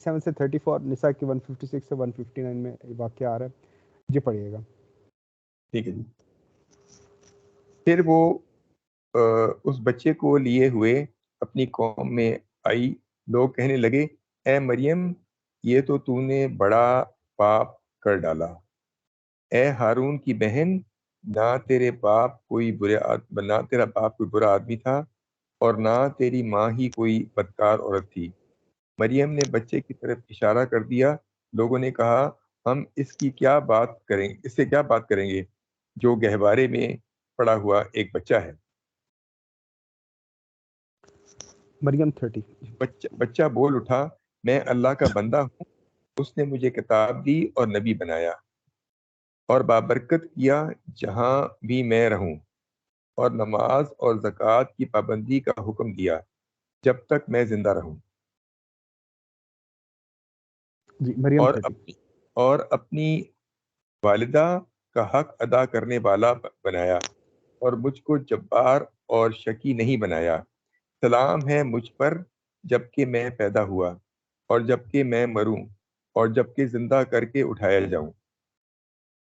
7 سے 34, نساء کی 156 سے 159 میں واقعہ آ رہا ہے. جی پڑھیے گا. ٹھیک ہے جی. پھر وہ اس بچے کو لیے ہوئے اپنی قوم میں آئی. لوگ کہنے لگے اے مریم یہ تو نے بڑا پاپ کر ڈالا. اے ہارون کی بہن نہ تیرا باپ کوئی برا آدمی تھا اور نہ تیری ماں ہی کوئی بدکار عورت تھی. مریم نے بچے کی طرف اشارہ کر دیا. لوگوں نے کہا ہم اس سے کیا بات کریں گے جو گہوارے میں پڑا ہوا ایک بچہ ہے. مریم 30. بچہ بول اٹھا میں اللہ کا بندہ ہوں. اس نے مجھے کتاب دی اور نبی بنایا اور بابرکت کیا جہاں بھی میں رہوں اور نماز اور زکوٰۃ کی پابندی کا حکم دیا جب تک میں زندہ رہوں. جی مریم 30. اور اپنی والدہ کا حق ادا کرنے والا بنایا اور مجھ کو جبار اور شکی نہیں بنایا. سلام ہے مجھ پر جبکہ میں پیدا ہوا اور جبکہ میں مروں اور جبکہ زندہ کر کے اٹھایا جاؤں.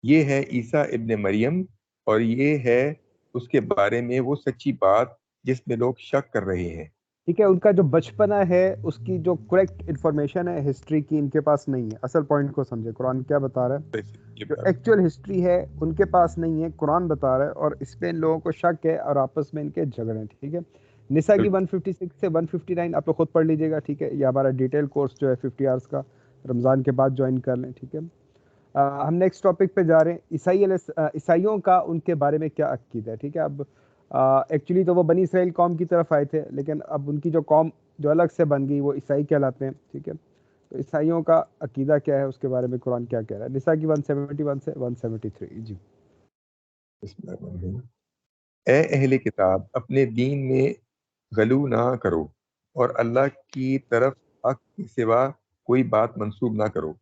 یہ ہے عیسیٰ ابن مریم اور یہ ہے اس کے بارے میں وہ سچی بات جس میں لوگ شک کر رہے ہیں. ٹھیک ہے. ان کا جو بچپنا ہے اس کی جو کریکٹ انفارمیشن ہے ہسٹری کی ان کے پاس نہیں ہے. اصل پوائنٹ کو سمجھے قرآن کیا بتا رہا ہے. جو ایکچوئل ہسٹری ہے ان کے پاس نہیں ہے, قرآن بتا رہا ہے اور اس پہ ان لوگوں کو شک ہے اور آپس میں ان کے جھگڑے ہیں. ٹھیک ہے. نساء کی 156 سے 159 آپ لوگ خود پڑھ لیجیے گا. ٹھیک ہے. یہ ہمارا ڈیٹیل کورس جو ہے 50 آورس کا رمضان کے بعد جوائن کر لیں. ٹھیک ہے. ہم نیکسٹ ٹاپک پہ جا رہے ہیں. عیسائیوں کا ان کے بارے میں کیا عقیدہ ہے. ٹھیک ہے. اب ایکچولی تو وہ بنی اسرائیل قوم کی طرف آئے تھے, لیکن اب ان کی جو قوم جو الگ سے بن گئی وہ عیسائی کہلاتے ہیں. ٹھیک ہے. تو عیسائیوں کا عقیدہ کیا ہے اس کے بارے میں قرآن کیا کہہ رہا ہے. نساء کی 171 سے 173. جی اے اہل کتاب اپنے دین میں غلو نہ کرو اور اللہ کی طرف حق کے سوا کوئی بات منسوب نہ کرو.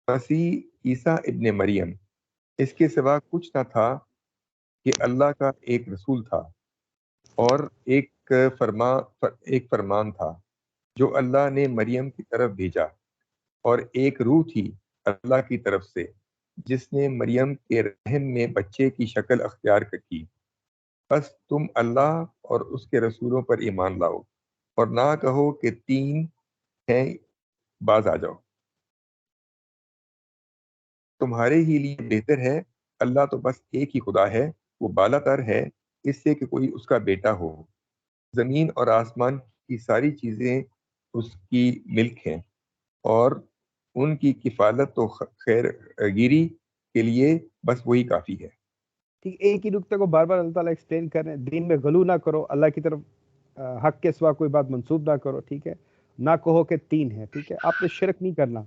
مسیح عیسیٰ ابن مریم اس کے سوا کچھ نہ تھا کہ اللہ کا ایک رسول تھا اور ایک فرمان تھا جو اللہ نے مریم کی طرف بھیجا, اور ایک روح تھی اللہ کی طرف سے جس نے مریم کے رحم میں بچے کی شکل اختیار کی. بس تم اللہ اور اس کے رسولوں پر ایمان لاؤ اور نہ کہو کہ 3 ہیں, باز آ جاؤ. تمہارے ہی لیے بہتر ہے. اللہ تو بس ایک ہی خدا ہے, وہ بالا تر ہے اس سے کہ کوئی اس کا بیٹا ہو. زمین اور آسمان کی ساری چیزیں اس کی ملک ہیں اور ان کی کفالت تو خیر گیری کے لیے بس وہی کافی ہے. ٹھیک. ایک ہی نقطے کو بار بار اللہ تعالیٰ ایکسپلین کر رہے ہیں. دین میں غلو نہ کرو, اللہ کی طرف حق کے سوا کوئی بات منسوب نہ کرو. ٹھیک ہے. نہ کہو کہ 3 ہے. ٹھیک ہے. آپ نے شرک نہیں کرنا.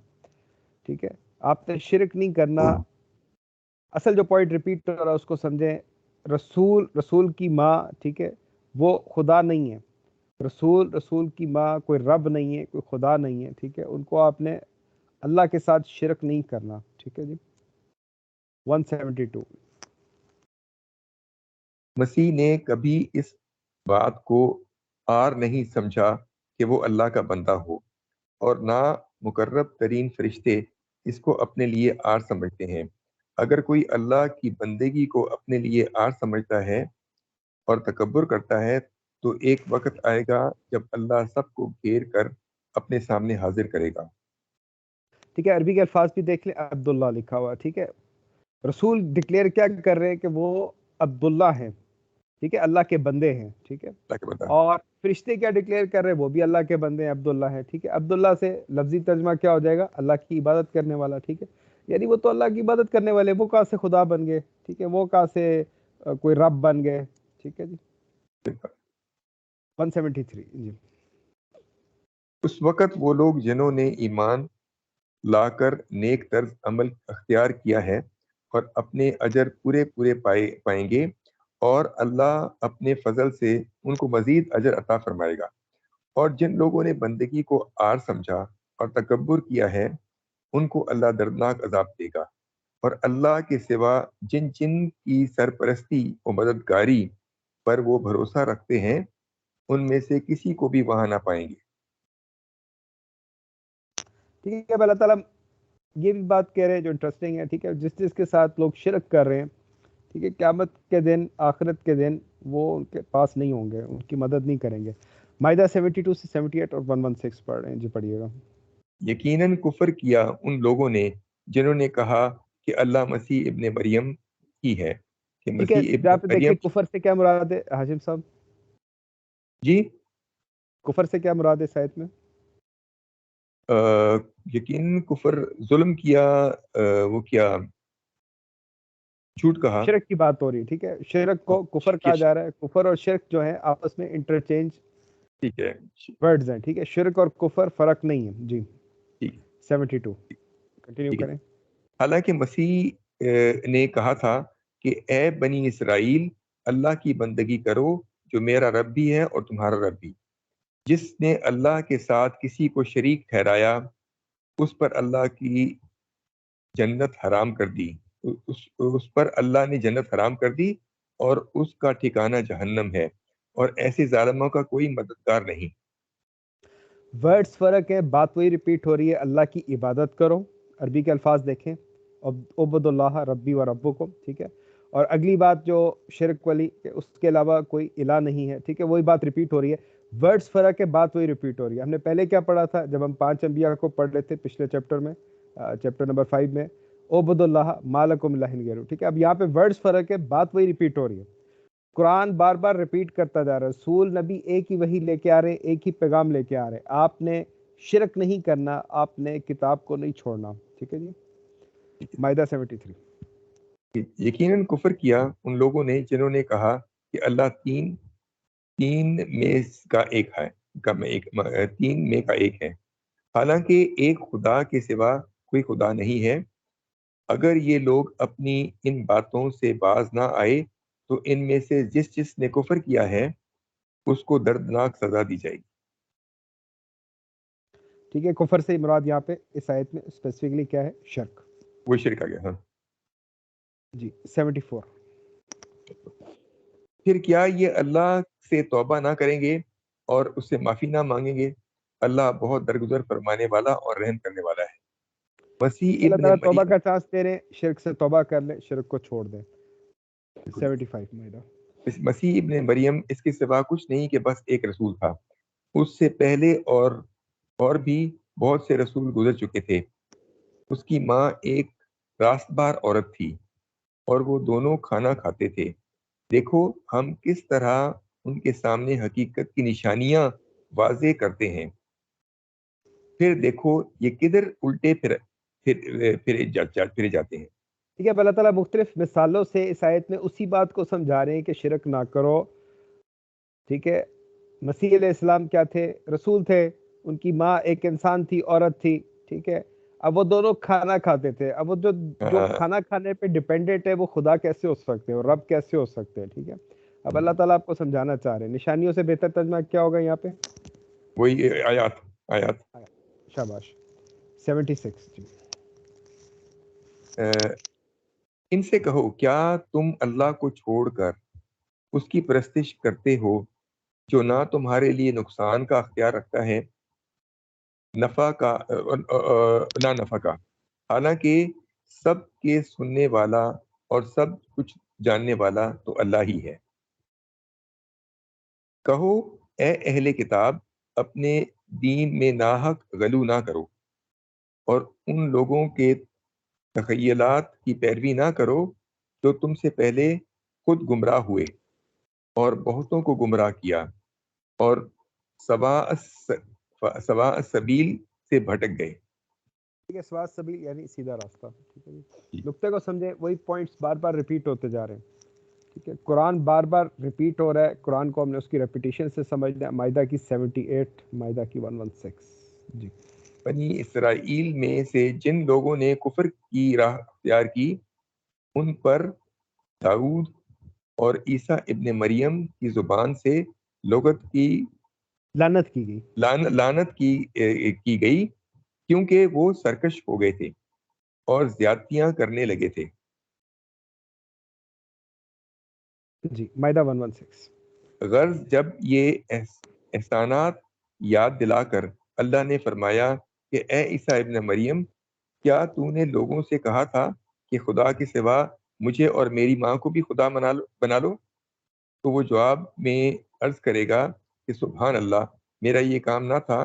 ٹھیک ہے. آپ نے شرک نہیں کرنا. اصل جو پوائنٹ ریپیٹ کر رہا ہے اس کو سمجھیں. رسول کی ماں, ٹھیک ہے, وہ خدا نہیں ہے. رسول کی ماں کوئی رب نہیں ہے, کوئی خدا نہیں ہے. ٹھیک ہے. ان کو آپ نے اللہ کے ساتھ شرک نہیں کرنا. ٹھیک ہے جی. 172. مسیح نے کبھی اس بات کو عار نہیں سمجھا کہ وہ اللہ کا بندہ ہو, اور نہ مقرب ترین فرشتے اس کو اپنے لیے عار سمجھتے ہیں. اگر کوئی اللہ کی بندگی کو اپنے لیے عار سمجھتا ہے اور تکبر کرتا ہے تو ایک وقت آئے گا جب اللہ سب کو گھیر کر اپنے سامنے حاضر کرے گا. ٹھیک ہے. عربی کے الفاظ بھی دیکھ لیں, عبداللہ لکھا ہوا. ٹھیک ہے. رسول ڈکلیئر کیا کر رہے ہیں کہ وہ عبداللہ ہیں. ٹھیک ہے. اللہ کے بندے ہیں. ٹھیک ہے. اللہ کے بندہ. اور فرشتے کیا ڈکلیئر کر رہے ہیں, وہ بھی اللہ کے بندے ہیں, عبداللہ ہے. ٹھیک ہے. عبداللہ سے لفظی ترجمہ کیا ہو جائے گا, اللہ کی عبادت کرنے والا. ٹھیک ہے. یعنی وہ تو اللہ کی عبادت کرنے والے, وہ کہاں سے خدا بن گئے. ٹھیک ہے. وہ کہاں سے کوئی رب بن گئے. ٹھیک ہے جی. 173. جی. اس وقت وہ لوگ جنہوں نے ایمان لا کر نیک طرز عمل اختیار کیا ہے اور اپنے اجر پورے پائیں گے, اور اللہ اپنے فضل سے ان کو مزید اجر عطا فرمائے گا. اور جن لوگوں نے بندگی کو عار سمجھا اور تکبر کیا ہے ان کو اللہ دردناک عذاب دے گا. اور اللہ کے سوا جن کی سرپرستی و مددگاری پر وہ بھروسہ رکھتے ہیں ان میں سے کسی کو بھی وہاں نہ پائیں گے. ٹھیک ہے. اب اللہ تعالیٰ یہ بھی بات کہہ رہے ہیں جو انٹرسٹنگ ہے. ٹھیک ہے, جس کے ساتھ لوگ شرک کر رہے ہیں, ٹھیک ہے, قیامت کے دن, آخرت کے دن وہ ان کے پاس نہیں ہوں گے, ان کی مدد نہیں کریں گے. مائدہ 72 سے 78 اور 116 پڑھ رہے ہیں. جی پڑھیے گا. یقیناً کفر کیا ان لوگوں نے جنہوں نے کہا کہ اللہ مسیح ابن مریم ہی ہے. کہ ٹھیک ہے, مسیح ابن جہاں پہ مریم. دیکھیں کفر سے کیا مراد ہے ہاشم صاحب؟ جی کفر سے کیا مراد ہے اس آیت میں؟ یقیناً کفر ظلم کیا, وہ کیا, جھوٹ کہا. شرک کی بات ہو رہی ہے. ٹھیک ہے, شرک کو کفر کہا جا رہا ہے. کفر اور شرک جو ہے آپس میں انٹرچینج ٹھیک ہے, ورڈز ہیں. ٹھیک ہے, شرک اور کفر فرق نہیں ہے. جی ٹھیک 72 کنٹینیو ٹھیک ہے. کریں. حالانکہ مسیح نے کہا تھا کہ اے بنی اسرائیل, اللہ کی بندگی کرو جو میرا رب بھی ہے اور تمہارا رب بھی. جس نے اللہ کے ساتھ کسی کو شریک ٹھہرایا اس پر اللہ کی جنت حرام کر دی, اس پر اللہ نے جنت حرام کر دی اور اس کا ٹھکانہ جہنم ہے, اور ایسے ظالموں کا کوئی مددگار نہیں. ورڈز فرق ہے, بات وہی ریپیٹ ہو رہی ہے. اللہ کی عبادت کرو, عربی کے الفاظ دیکھیں, عبد اللہ ربی و ربکم. ٹھیک ہے, اور اگلی بات جو شرک والی, اس کے علاوہ کوئی الہ نہیں ہے. ٹھیک ہے, وہی بات ریپیٹ ہو رہی ہے. ورڈز فرق ہے, بات وہی ریپیٹ ہو رہی ہے. ہم نے پہلے کیا پڑھا تھا جب ہم 5 انبیاء کو پڑھ لیتے پچھلے چیپٹر میں, چیپٹر نمبر 5 میں, عبد اللہ ما لکم من الہ غیرہ. ٹھیک ہے, اب یہاں پہ ورڈز فرق ہے, بات وہی ریپیٹ ہو رہی ہے. قرآن بار بار ریپیٹ کرتا جا رہا ہے. رسول نبی ایک ہی وحی لے کے آ رہے ہیں, ایک ہی پیغام لے کے آ رہے ہیں. آپ نے شرک نہیں کرنا, آپ نے کتاب کو نہیں چھوڑنا. ٹھیک ہے جی. مائدہ 73. یقیناً کفر کیا ان لوگوں نے جنہوں نے کہا کہ اللہ تین میں کا ایک ہے, تین میں کا ایک ہے, حالانکہ ایک خدا کے سوا کوئی خدا نہیں ہے. اگر یہ لوگ اپنی ان باتوں سے باز نہ آئے تو ان میں سے جس نے کفر کیا ہے اس کو دردناک سزا دی جائے گی. ٹھیک ہے, کفر سے مراد یہاں پہ اس آیت میں اسپیسیفکلی کیا ہے؟ شرک. وہ شرک آ گیا. ہاں جی 74. پھر کیا یہ اللہ سے توبہ نہ کریں گے اور اس سے معافی نہ مانگیں گے؟ اللہ بہت درگزر فرمانے والا اور رحم کرنے والا ہے. مسیح اللہ ابن تعالیٰ توبہ مریم. کا چانس دے رہے ہیں, شرک سے توبہ کر لیں, شرک کو چھوڑ دیں. 75 مائدہ. مسیح ابن مریم اس کے سوا کچھ نہیں کہ بس ایک رسول تھا. اس سے پہلے اور بھی بہت سے رسول گزر چکے تھے. اس کی ماں ایک راست بار عورت تھی اور وہ دونوں کھانا کھاتے تھے. دیکھو ہم کس طرح ان کے سامنے حقیقت کی نشانیاں واضح کرتے ہیں. پھر دیکھو یہ کدھر الٹے پھرے جاتے ہیں. ٹھیک ہے, اب اللہ تعالیٰ مختلف مثالوں سے اس آیت میں اسی بات کو سمجھا رہے ہیں کہ شرک نہ کرو. ٹھیک ہے, مسیح علیہ السلام کیا تھے؟ رسول تھے. ان کی ماں ایک انسان تھی, عورت تھی. ٹھیک ہے, اب وہ دونوں کھانا کھاتے تھے. اب وہ جو کھانا کھانے پہ ڈیپینڈنٹ ہے وہ خدا کیسے ہو سکتے ہیں, اور رب کیسے ہو سکتے ہیں؟ ٹھیک ہے, اب اللہ تعالیٰ آپ کو سمجھانا چاہ رہے ہیں. نشانیوں سے بہتر ترجمہ کیا ہوگا یہاں پہ؟ وہی آیات. شاباش. 76 جی. ان سے کہو کیا تم اللہ کو چھوڑ کر اس کی پرستش کرتے ہو جو نہ تمہارے لیے نقصان کا اختیار رکھتا ہے نفع کا نہ نفع کا, حالانکہ سب کے سننے والا اور سب کچھ جاننے والا تو اللہ ہی ہے. کہو اے اہل کتاب, اپنے دین میں ناحق غلو نہ کرو اور ان لوگوں کے تخیلات کی پیروی نہ کرو جو تم سے پہلے خود گمراہ ہوئے اور بہتوں کو گمراہ کیا اور سواء السبیل سے بھٹک گئے. ٹھیک ہے, سواء السبیل یعنی سیدھا راستہ. ٹھیک ہے جی, نقطے کو سمجھیں, وہی پوائنٹس بار بار ریپیٹ ہوتے جا رہے ہیں. ٹھیک ہے, قرآن بار بار ریپیٹ ہو رہا ہے. قرآن کو ہم نے اس کی ریپیٹیشن سے سمجھنا ہے. مائدہ کی 78, مائدہ کی 116. جی. بنی اسرائیل میں سے جن لوگوں نے کفر کی راہ اختیار کی ان پر داؤد اور عیسیٰ ابن مریم کی زبان سے لغت کی لعنت کی گئی. لعنت کی گئی کیونکہ وہ سرکش ہو گئے تھے اور زیادتیاں کرنے لگے تھے. جی, مائدہ 116. غرض جب یہ احسانات یاد دلا کر اللہ نے فرمایا کہ اے عیسیٰ ابن مریم، کیا تو نے لوگوں سے کہا تھا کہ خدا کے سوا مجھے اور میری ماں کو بھی خدا بنا لو؟ تو وہ جواب میں عرض کرے گا کہ سبحان اللہ، میرا یہ کام نہ تھا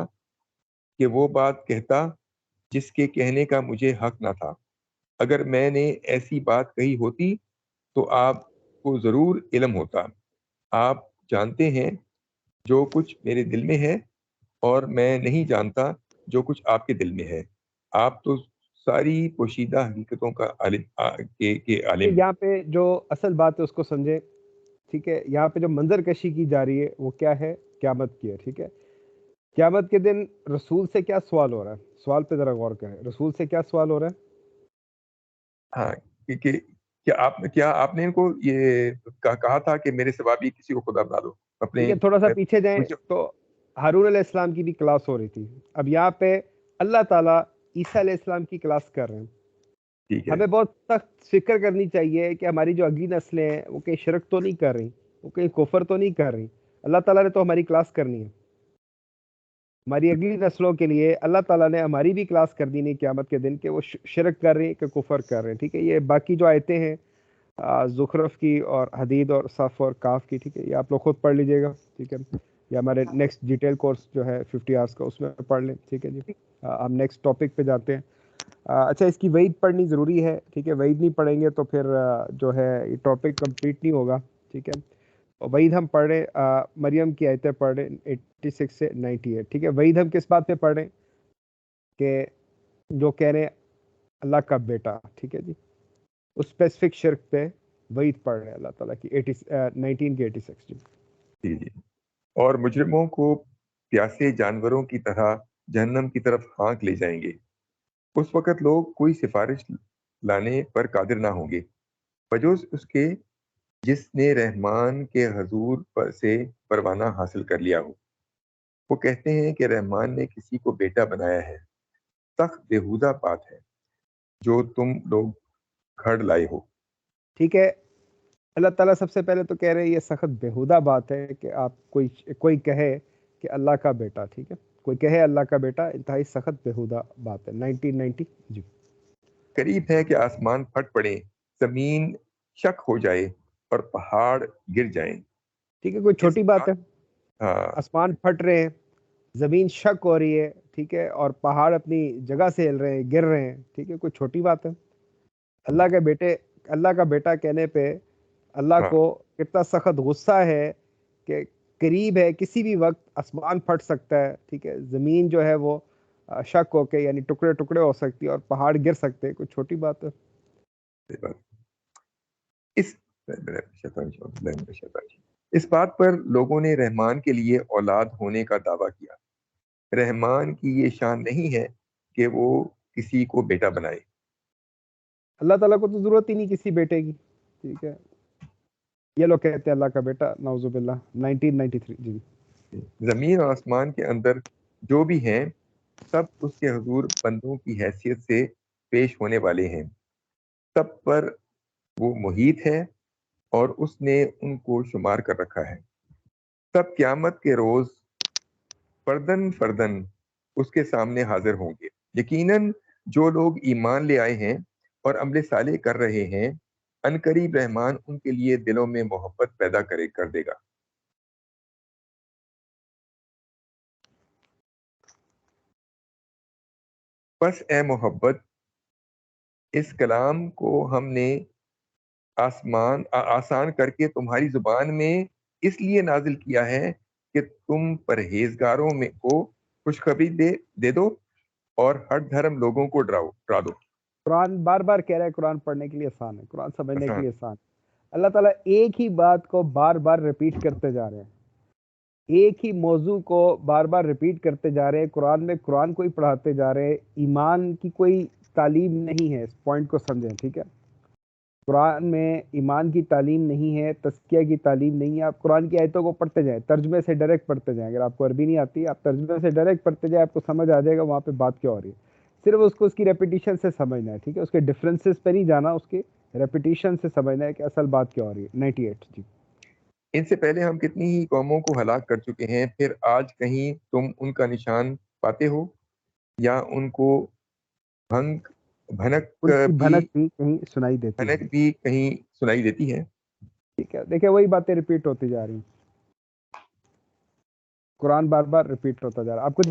کہ وہ بات کہتا جس کے کہنے کا مجھے حق نہ تھا۔ اگر میں نے ایسی بات کہی ہوتی تو آپ کو ضرور علم ہوتا۔ آپ جانتے ہیں جو کچھ میرے دل میں ہے، اور میں نہیں جانتا جو کچھ آپ کے دل میں ہے۔ آپ تو ساری پوشیدہ حقیقتوں کا عالم ہیں۔ یہاں پہ جو اصل بات ہے اس کو سمجھے، ٹھیک ہے؟ یہاں پہ جو منظر کشی کی جا رہی ہے وہ کیا ہے؟ قیامت کی ہے، ٹھیک ہے؟ قیامت کے دن رسول سے کیا سوال ہو رہا ہے؟ سوال پہ ذرا غور کریں، رسول سے کیا سوال ہو رہا ہے؟ ہاں، کہ کیا آپ نے ان کو یہ کہا تھا کہ میرے سوا بھی کسی کو خدا بنا دو اپنے؟ ٹھیک ہے، تھوڑا سا پیچھے جائیں تو ہارون علیہ السلام کی بھی کلاس ہو رہی تھی، اب یہاں پہ اللہ تعالیٰ عیسیٰ علیہ السلام کی کلاس کر رہے ہیں۔ ٹھیک ہے، ہمیں بہت سخت فکر کرنی چاہیے کہ ہماری جو اگلی نسلیں ہیں وہ کہیں شرک تو نہیں کر رہی، وہ کہیں کفر تو نہیں کر رہی۔ اللہ تعالیٰ نے تو ہماری کلاس کرنی ہے، ہماری اگلی نسلوں کے لیے اللہ تعالیٰ نے ہماری بھی کلاس کر دی نہیں قیامت کے دن کہ وہ شرک کر رہے ہیں کہ کفر کر رہے ہیں، ٹھیک ہے؟ یہ باقی جو آیتیں ہیں زخرف کی اور حدید اور صف اور کاف کی، ٹھیک ہے، یہ آپ لوگ خود پڑھ لیجئے گا، ٹھیک ہے؟ یا ہمارے نیکسٹ ڈیٹیل کورس جو ہے 50 آورس کا، اس میں پڑھ لیں، ٹھیک ہے جی؟ ہم نیکسٹ ٹاپک پہ جاتے ہیں۔ اچھا، اس کی وعید پڑھنی ضروری ہے، ٹھیک ہے؟ وعید نہیں پڑھیں گے تو پھر جو ہے یہ ٹاپک کمپلیٹ نہیں ہوگا، ٹھیک ہے؟ اور وعید ہم پڑھ رہے مریم کی آیتیں پڑھ رہے 86 سے 98، ٹھیک ہے؟ وعید ہم کس بات پہ پڑھ رہے ہیں؟ کہ جو کہہ رہے ہیں اللہ کا بیٹا، ٹھیک ہے جی؟ اس اسپیسیفک شرک پہ وعید پڑھ رہے ہیں اللہ تعالیٰ کی 19 کے 86 جی۔ جی۔ اور مجرموں کو پیاسے جانوروں کی طرح جہنم کی طرف ہانک لے جائیں گے۔ اس وقت لوگ کوئی سفارش لانے پر قادر نہ ہوں گے بجز اس کے جس نے رحمان کے حضور سے پروانہ حاصل کر لیا ہو۔ وہ کہتے ہیں کہ رحمان نے کسی کو بیٹا بنایا ہے، سخت بےہودہ بات ہے جو تم لوگ گھڑ لائے ہو۔ ٹھیک ہے، اللہ تعالیٰ سب سے پہلے تو کہہ رہے ہیں یہ سخت بےہودہ بات ہے کہ آپ کوئی کہے کہ اللہ کا بیٹا، ٹھیک ہے؟ کوئی کہے اللہ کا بیٹا، انتہائی سخت بےہودہ بات ہے۔ 1990 جی۔ قریب ہے کہ آسمان پھٹ پڑے، زمین شک ہو جائے اور پہاڑ گر جائیں۔ ٹھیک ہے، کوئی چھوٹی بات ہے؟ ہاں، آسمان پھٹ رہے ہیں، زمین شک ہو رہی ہے، ٹھیک ہے، اور پہاڑ اپنی جگہ سے ہل رہے ہیں، گر رہے ہیں، ٹھیک ہے، کوئی چھوٹی بات ہے؟ اللہ کا بیٹا کہنے پہ اللہ ہاں، کو کتنا سخت غصہ ہے کہ قریب ہے کسی بھی وقت آسمان پھٹ سکتا ہے، ٹھیک ہے؟ زمین جو ہے وہ شک ہو کے یعنی ٹکڑے ٹکڑے ہو سکتی ہے اور پہاڑ گر سکتے ہیں، کوئی چھوٹی بات ہے؟ اس بات پر لوگوں نے رحمان کے لیے اولاد ہونے کا دعویٰ کیا۔ رحمان کی یہ شان نہیں ہے کہ وہ کسی کو بیٹا بنائے۔ اللہ تعالیٰ کو تو ضرورت ہی نہیں کسی بیٹے کی، ٹھیک ہے؟ یہ لوگ کہتے ہیں اللہ کا بیٹا، نعوذ باللہ۔ 1993 جی۔ زمین اور آسمان کے اندر جو بھی ہیں سب اس کے حضور بندوں کی حیثیت سے پیش ہونے والے ہیں۔ سب پر وہ محیط ہے اور اس نے ان کو شمار کر رکھا ہے۔ سب قیامت کے روز فردن فردن اس کے سامنے حاضر ہوں گے۔ یقیناً جو لوگ ایمان لے آئے ہیں اور عمل صالح کر رہے ہیں، عنقریب رحمان ان کے لیے دلوں میں محبت پیدا کر دے گا۔ پس اے محبت، اس کلام کو ہم نے آسان کر کے تمہاری زبان میں اس لیے نازل کیا ہے کہ تم پرہیزگاروں میں کو خوشخبری دے دو اور ہر دھرم لوگوں کو ڈرا دو۔ قرآن بار بار کہہ رہا ہے قرآن پڑھنے کے لیے آسان ہے، قرآن سمجھنے کے آسان۔ لیے آسان ہے۔ اللہ تعالیٰ ایک ہی بات کو بار بار ریپیٹ کرتے جا رہے ہیں، ایک ہی موضوع کو بار بار ریپیٹ کرتے جا رہے ہیں، قرآن میں قرآن کو ہی پڑھاتے جا رہے ہیں۔ ایمان کی کوئی تعلیم نہیں ہے، اس پوائنٹ کو سمجھیں، ٹھیک ہے؟ قرآن میں ایمان کی تعلیم نہیں ہے، تزکیہ کی تعلیم نہیں ہے۔ آپ قرآن کی آیتوں کو پڑھتے جائیں، ترجمے سے ڈائریکٹ پڑھتے جائیں۔ اگر آپ کو عربی نہیں آتی، آپ ترجمے سے ڈائریکٹ پڑھتے جائیں، آپ کو سمجھ آ جائے گا وہاں پہ بات کیا ہو رہی ہے۔ صرف اس کو اس کی ریپیٹیشن سے سمجھنا ہے، ٹھیک ہے؟ اس کے ڈفرینسز پہ نہیں جانا، اس کی ریپیٹیشن سے سمجھنا ہے کہ اصل بات کیا ہو رہی ہے۔ 98 جی۔ ان سے پہلے ہم کتنی ہی قوموں کو ہلاک کر چکے ہیں، پھر آج کہیں تم ان کا نشان پاتے ہو؟ یا ان کو بھنک بھنک بھی کہیں سنائی دیتی ہے. بھی کہیں سنائی دیتی ہے. ٹھیک ہے, دیکھیں وہی باتیں ریپیٹ ہوتی جا رہی ہیں, قرآن بار بار ریپیٹ ہوتا جا رہا ہے. آپ کو